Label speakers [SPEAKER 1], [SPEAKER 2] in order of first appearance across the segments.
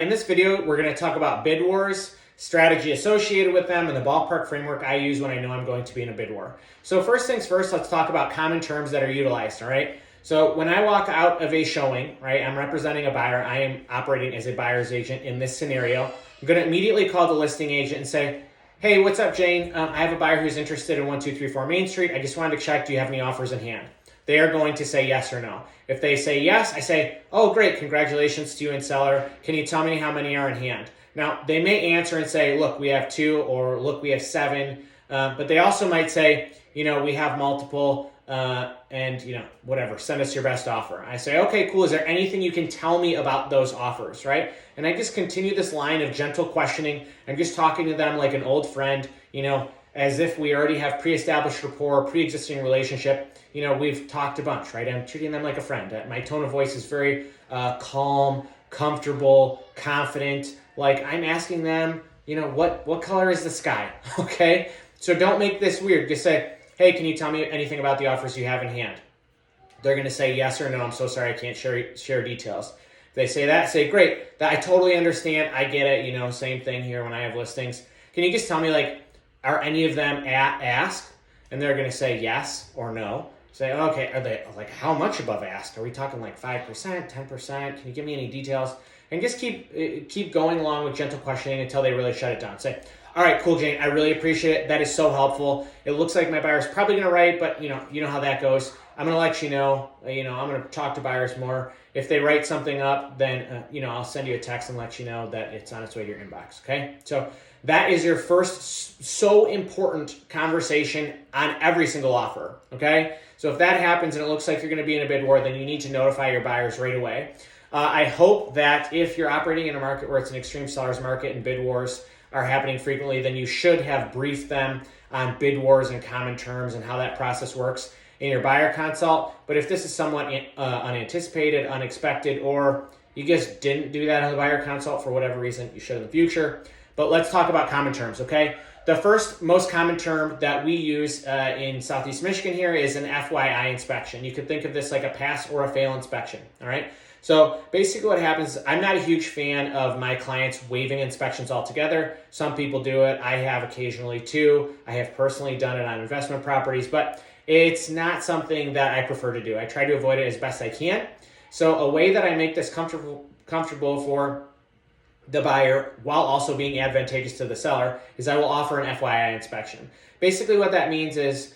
[SPEAKER 1] In this video, we're going to talk about bid wars, strategy associated with them, and the ballpark framework I use when I know I'm going to be in a bid war. So first things first, let's talk about common terms that are utilized, all right? So when I walk out of a showing, right, I'm representing a buyer. I am operating as a buyer's agent in this scenario. I'm going to immediately call the listing agent and say, hey, what's up, Jane? I have a buyer who's interested in 1234 Main Street. I just wanted to check, do you have any offers in hand? They are going to say yes or no. If they say yes, I say, oh, great, congratulations to you and seller. Can you tell me how many are in hand? Now, they may answer and say, look, we have 2, or look, we have 7. But they also might say, we have multiple, and, whatever, send us your best offer. I say, okay, cool. Is there anything you can tell me about those offers, right? And I just continue this line of gentle questioning. I'm just talking to them like an old friend, as if we already have pre-established rapport, pre-existing relationship. We've talked a bunch, right? I'm treating them like a friend. My tone of voice is very calm, comfortable, confident. Like I'm asking them, what color is the sky? Okay? So don't make this weird. Just say, hey, can you tell me anything about the offers you have in hand? They're going to say yes or no. I'm so sorry, I can't share details. If they say that, say, great. That I totally understand. I get it. Same thing here when I have listings. Can you just tell me, are any of them at ask? And they're going to say yes or no. Say, okay, are they how much above ask? Are we talking 5%, 10%? Can you give me any details? And just keep going along with gentle questioning until they really shut it down. Say, all right, cool, Jane, I really appreciate it. That is so helpful. It looks like my buyer's probably going to write, but you know how that goes. I'm going to let you know. I'm going to talk to buyers more. If they write something up, then I'll send you a text and let you know that it's on its way to your inbox. Okay, so that is your first so important conversation on every single offer. Okay, so if that happens and it looks like you're going to be in a bid war, then you need to notify your buyers right away. I hope that if you're operating in a market where it's an extreme seller's market and bid wars are happening frequently, then you should have briefed them on bid wars and common terms and how that process works in your buyer consult. But if this is somewhat unanticipated, unexpected, or you just didn't do that on the buyer consult for whatever reason, you should in the future. But let's talk about common terms, okay? The first most common term that we use in Southeast Michigan here is an FYI inspection. You could think of this like a pass or a fail inspection, all right? So basically what happens, I'm not a huge fan of my clients waiving inspections altogether. Some people do it. I have occasionally too. I have personally done it on investment properties, but it's not something that I prefer to do. I try to avoid it as best I can. So a way that I make this comfortable for the buyer while also being advantageous to the seller is I will offer an FYI inspection. Basically what that means is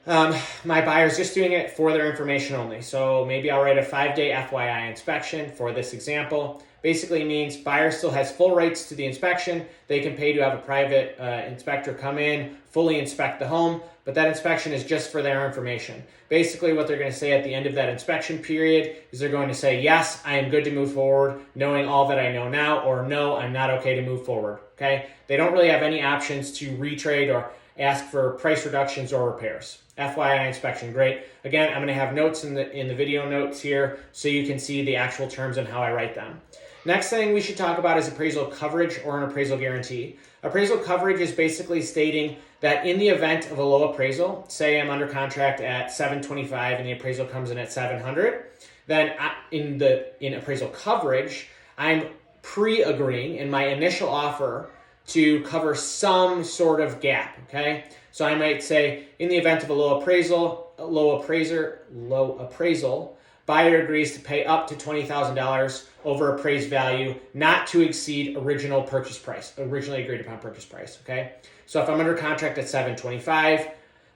[SPEAKER 1] my buyer's just doing it for their information only. So maybe I'll write a 5-day FYI inspection for this example. Basically means buyer still has full rights to the inspection. They can pay to have a private inspector come in, fully inspect the home, but that inspection is just for their information. Basically what they're going to say at the end of that inspection period is they're going to say, yes, I am good to move forward, knowing all that I know now, or no, I'm not okay to move forward, okay? They don't really have any options to retrade or ask for price reductions or repairs. FYI inspection, great. Again, I'm going to have notes in the video notes here so you can see the actual terms and how I write them. Next thing we should talk about is appraisal coverage or an appraisal guarantee. Appraisal coverage is basically stating that in the event of a low appraisal, say I'm under contract at 725 and the appraisal comes in at 700, then in appraisal coverage, I'm pre-agreeing in my initial offer to cover some sort of gap, okay? So I might say, in the event of a low appraisal, buyer agrees to pay up to $20,000 over appraised value, not to exceed originally agreed upon purchase price, okay? So if I'm under contract at 725,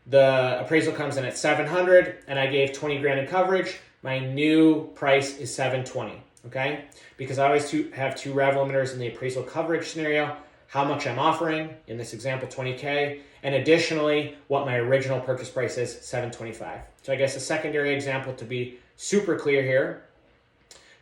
[SPEAKER 1] the appraisal comes in at 700, and I gave 20 grand in coverage, my new price is 720, okay? Because I always have two RAV limiters in the appraisal coverage scenario: how much I'm offering, in this example, 20K, and additionally, what my original purchase price is, 725. So I guess a secondary example to be super clear here,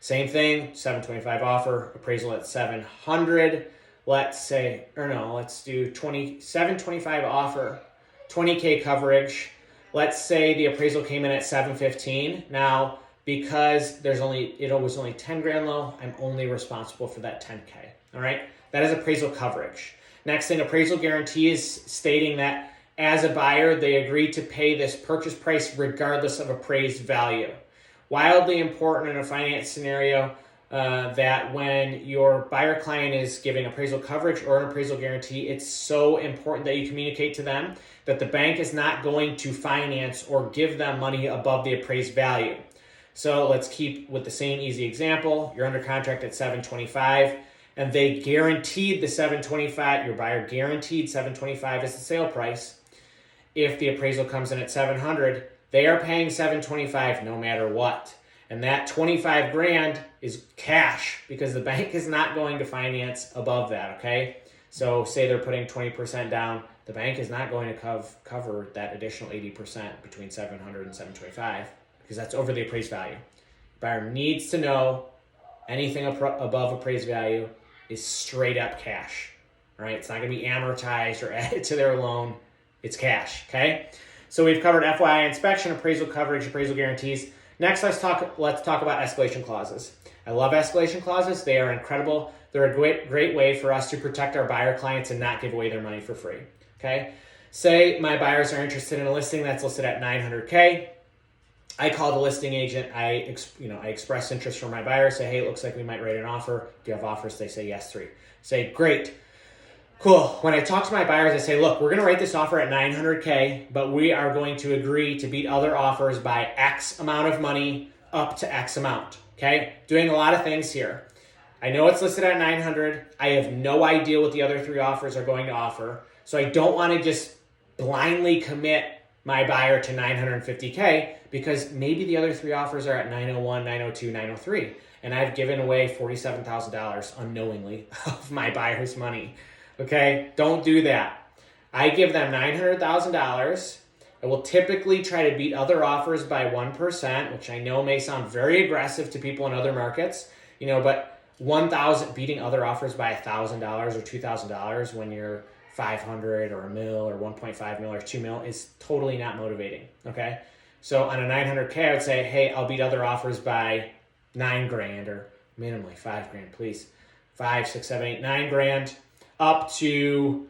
[SPEAKER 1] same thing, 725 offer, appraisal at 700, let's do 725 offer, 20K coverage. Let's say the appraisal came in at 715. Now, because it was only 10 grand low, I'm only responsible for that 10K, all right? That is appraisal coverage. Next thing, appraisal guarantee is stating that as a buyer, they agree to pay this purchase price regardless of appraised value. Wildly important in a finance scenario that when your buyer client is giving appraisal coverage or an appraisal guarantee, it's so important that you communicate to them that the bank is not going to finance or give them money above the appraised value. So let's keep with the same easy example. You're under contract at $725 and they guaranteed the $725, your buyer guaranteed $725 as the sale price. If the appraisal comes in at $700, they are paying $725 no matter what. And that $25,000 is cash because the bank is not going to finance above that, okay? So say they're putting 20% down, the bank is not going to cover that additional 80% between $700 and $725 because that's over the appraised value. The buyer needs to know anything above appraised value is straight up cash, right? It's not going to be amortized or added to their loan. It's cash, okay? So we've covered FYI inspection, appraisal coverage, appraisal guarantees. Next, let's talk about escalation clauses. I love escalation clauses. They are incredible. They're a great way for us to protect our buyer clients and not give away their money for free, okay? Say my buyers are interested in a listing that's listed at $900K. I call the listing agent. I express interest from my buyer. Say, hey, it looks like we might write an offer. Do you have offers? They say yes, 3. Say, great. Cool. When I talk to my buyers, I say, look, we're going to write this offer at $900K, but we are going to agree to beat other offers by X amount of money up to X amount. Okay? Doing a lot of things here. I know it's listed at $900. I have no idea what the other 3 offers are going to offer. So I don't want to just blindly commit my buyer to $950K because maybe the other 3 offers are at $901, $902, $903. And I've given away $47,000 unknowingly of my buyer's money. Okay, don't do that. I give them $900,000. I will typically try to beat other offers by 1%, which I know may sound very aggressive to people in other markets, but beating other offers by $1,000 or $2,000 when you're 500 or a mil or 1.5 mil or 2 mil is totally not motivating. Okay, so on a $900K, I would say, hey, I'll beat other offers by $9,000 or minimally $5,000, please. 5, 6, 7, 8, $9,000. Up to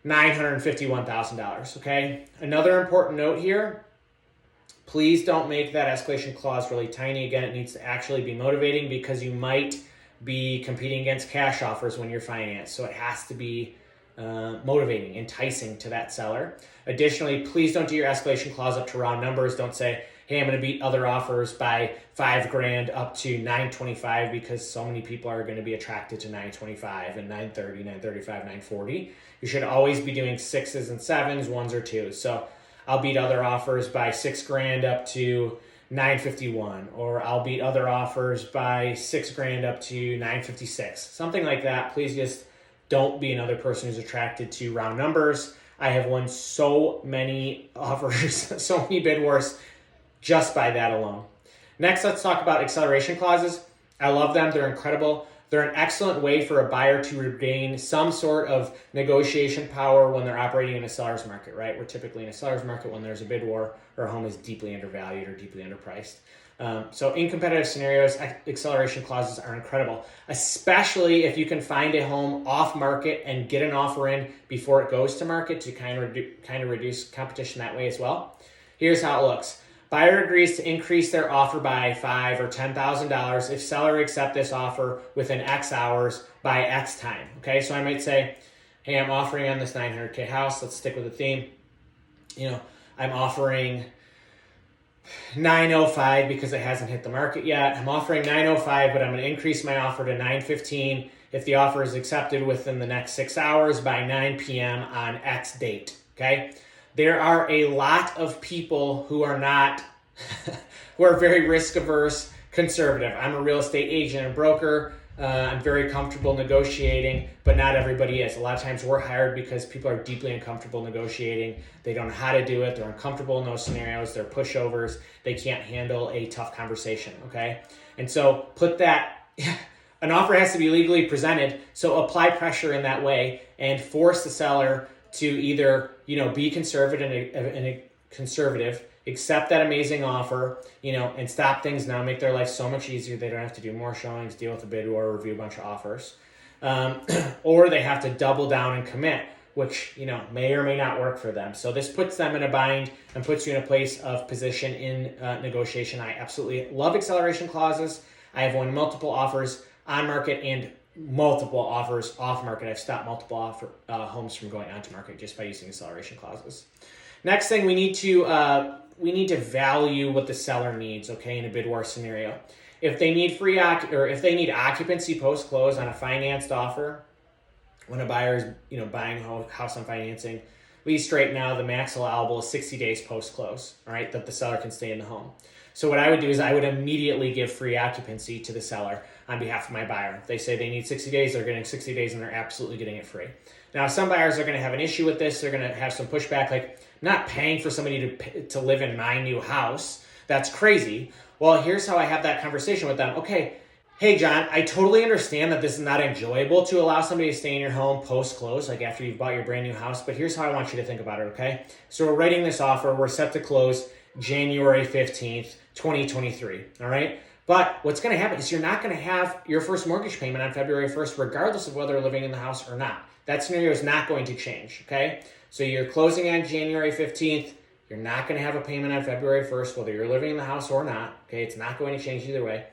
[SPEAKER 1] $951,000, okay? Another important note here, please don't make that escalation clause really tiny. Again, it needs to actually be motivating because you might be competing against cash offers when you're financed. So it has to be motivating, enticing to that seller. Additionally, please don't do your escalation clause up to round numbers. Don't say, hey, I'm going to beat other offers by $5,000 up to $925 because so many people are going to be attracted to $925 and $930, $935, $940. You should always be doing 6s and 7s, 1s or 2s. So I'll beat other offers by $6,000 up to $951, or I'll beat other offers by $6,000 up to $956. Something like that. Please just don't be another person who's attracted to round numbers. I have won so many offers, so many bid wars, just by that alone. Next, let's talk about acceleration clauses. I love them. They're incredible. They're an excellent way for a buyer to regain some sort of negotiation power when they're operating in a seller's market, right? We're typically in a seller's market when there's a bid war or a home is deeply undervalued or deeply underpriced. So in competitive scenarios, acceleration clauses are incredible, especially if you can find a home off market and get an offer in before it goes to market to kind of reduce competition that way as well. Here's how it looks. Buyer agrees to increase their offer by $5,000 or $10,000 if seller accepts this offer within X hours by X time. Okay, so I might say, hey, I'm offering on this $900K house. Let's stick with the theme. I'm offering $905 because it hasn't hit the market yet. I'm offering $905, but I'm going to increase my offer to $915 if the offer is accepted within the next 6 hours by 9 p.m. on X date. Okay. There are a lot of people who are not, who are very risk averse, conservative. I'm a real estate agent and broker. I'm very comfortable negotiating, but not everybody is. A lot of times we're hired because people are deeply uncomfortable negotiating. They don't know how to do it. They're uncomfortable in those scenarios. They're pushovers. They can't handle a tough conversation, okay? And so an offer has to be legally presented, so apply pressure in that way and force the seller to either, be conservative, accept that amazing offer, and stop things now, make their life so much easier. They don't have to do more showings, deal with a bid war, review a bunch of offers. Or they have to double down and commit, which, may or may not work for them. So this puts them in a bind and puts you in a place of position in negotiation. I absolutely love acceleration clauses. I have won multiple offers on market and multiple offers off market. I've stopped multiple homes from going onto market just by using acceleration clauses. Next thing, we need to value what the seller needs, okay, in a bid war scenario. If they need if they need occupancy post close on a financed offer, when a buyer is buying a house on financing, at least right now the max allowable is 60 days post close, all right, that the seller can stay in the home. So what I would do is I would immediately give free occupancy to the seller on behalf of my buyer. If they say they need 60 days, they're getting 60 days and they're absolutely getting it free. Now, some buyers are going to have an issue with this. They're going to have some pushback, like, I'm not paying for somebody to live in my new house. That's crazy. Well, here's how I have that conversation with them. Okay, hey, John, I totally understand that this is not enjoyable to allow somebody to stay in your home post-close, like after you've bought your brand new house, but here's how I want you to think about it, okay? So we're writing this offer. We're set to close January 15th, 2023, all right? But what's going to happen is you're not going to have your first mortgage payment on February 1st, regardless of whether you're living in the house or not. That scenario is not going to change, okay? So you're closing on January 15th. You're not going to have a payment on February 1st, whether you're living in the house or not, okay? It's not going to change either way.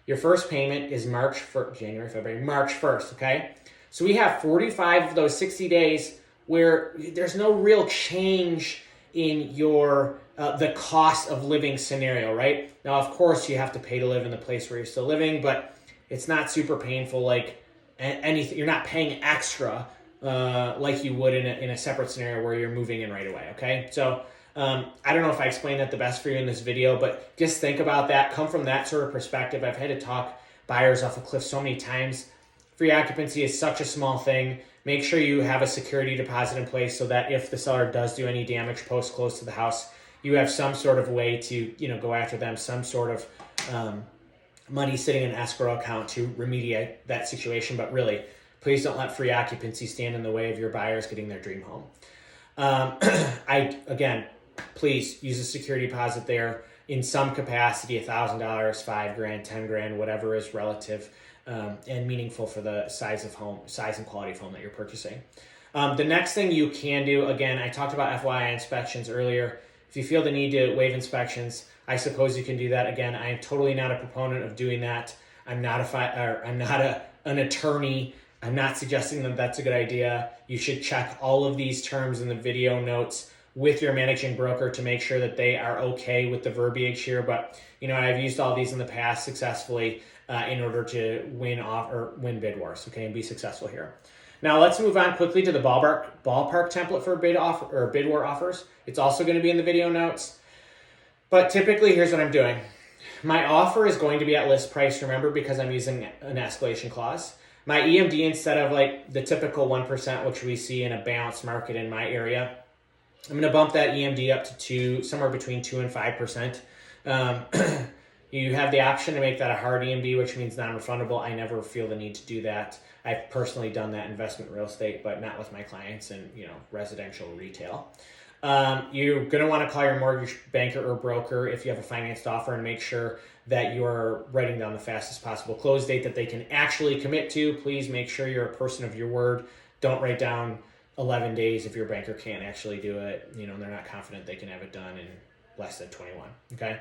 [SPEAKER 1] Your first payment is March 1st, okay? So we have 45 of those 60 days where there's no real change in your the cost of living scenario, right? Now, of course, you have to pay to live in the place where you're still living, but it's not super painful like anything. You're not paying extra like you would in a separate scenario where you're moving in right away, okay? So I don't know if I explained that the best for you in this video, but just think about that. Come from that sort of perspective. I've had to talk buyers off a cliff so many times. Free occupancy is such a small thing. Make sure you have a security deposit in place so that if the seller does do any damage post-close to the house, you have some sort of way to go after them, some sort of money sitting in an escrow account to remediate that situation. But really, please don't let free occupancy stand in the way of your buyers getting their dream home. Please use a security deposit there in some capacity, $1,000, $5,000, $10,000, whatever is relative and meaningful for the size and quality of home that you're purchasing. The next thing you can do, again, I talked about FYI inspections earlier. If you feel the need to waive inspections, I suppose you can do that. Again, I am totally not a proponent of doing that. I'm not an attorney. I'm not suggesting that that's a good idea. You should check all of these terms in the video notes with your managing broker to make sure that they are okay with the verbiage here. But I've used all these in the past successfully in order to win bid wars, okay, and be successful here. Now let's move on quickly to the ballpark template for bid war offers. It's also going to be in the video notes. But typically, here's what I'm doing. My offer is going to be at list price, remember, because I'm using an escalation clause. My EMD, instead of like the typical 1%, which we see in a balanced market in my area, I'm going to bump that EMD up to somewhere between 2 and 5%. You have the option to make that a hard EMD, which means non-refundable. I never feel the need to do that. I've personally done that in investment real estate, but not with my clients in residential retail. You're going to want to call your mortgage banker or broker if you have a financed offer and make sure that you're writing down the fastest possible close date that they can actually commit to. Please make sure you're a person of your word. Don't write down 11 days if your banker can't actually do it. They're not confident they can have it done in less than 21, okay?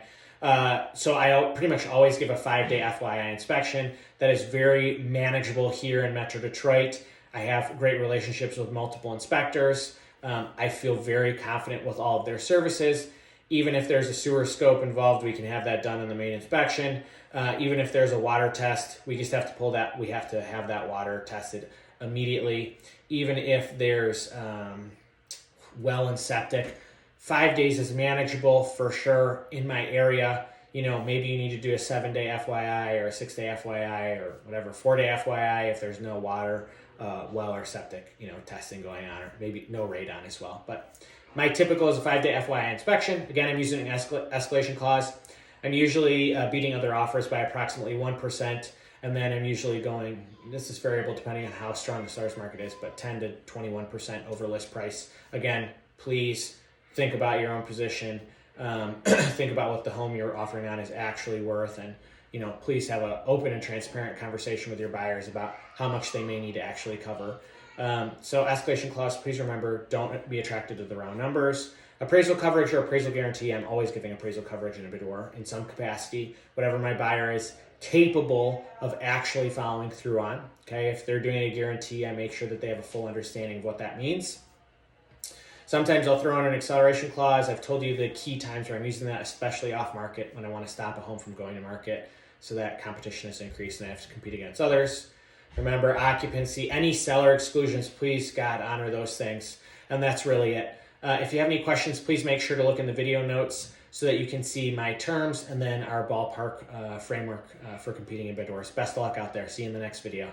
[SPEAKER 1] So I pretty much always give a 5-day FYI inspection. That is very manageable here in Metro Detroit. I have great relationships with multiple inspectors. I feel very confident with all of their services. Even if there's a sewer scope involved, we can have that done in the main inspection. Even if there's a water test, we just have to pull that. We have to have that water tested immediately. Even if there's well and septic, 5 days is manageable for sure in my area. Maybe you need to do a 7-day FYI or a 6-day FYI or whatever, 4-day FYI if there's no water, well or septic, testing going on, or maybe no radon as well. But my typical is a 5-day FYI inspection. Again, I'm using an escalation clause. I'm usually beating other offers by approximately 1%. And then I'm usually going, this is variable depending on how strong the seller's market is, but 10 to 21% over list price. Again, please think about your own position. Think about what the home you're offering on is actually worth. And, please have an open and transparent conversation with your buyers about how much they may need to actually cover. So escalation clause, please remember, don't be attracted to the round numbers. Appraisal coverage or appraisal guarantee, I'm always giving appraisal coverage in a bid war in some capacity. Whatever my buyer is capable of actually following through on. Okay, if they're doing a guarantee, I make sure that they have a full understanding of what that means. Sometimes I'll throw in an acceleration clause. I've told you the key times where I'm using that, especially off market when I want to stop a home from going to market so that competition is increased and I have to compete against others. Remember, occupancy, any seller exclusions, please, God, honor those things. And that's really it. If you have any questions, please make sure to look in the video notes so that you can see my terms and then our ballpark framework for competing in bid wars. Best of luck out there. See you in the next video.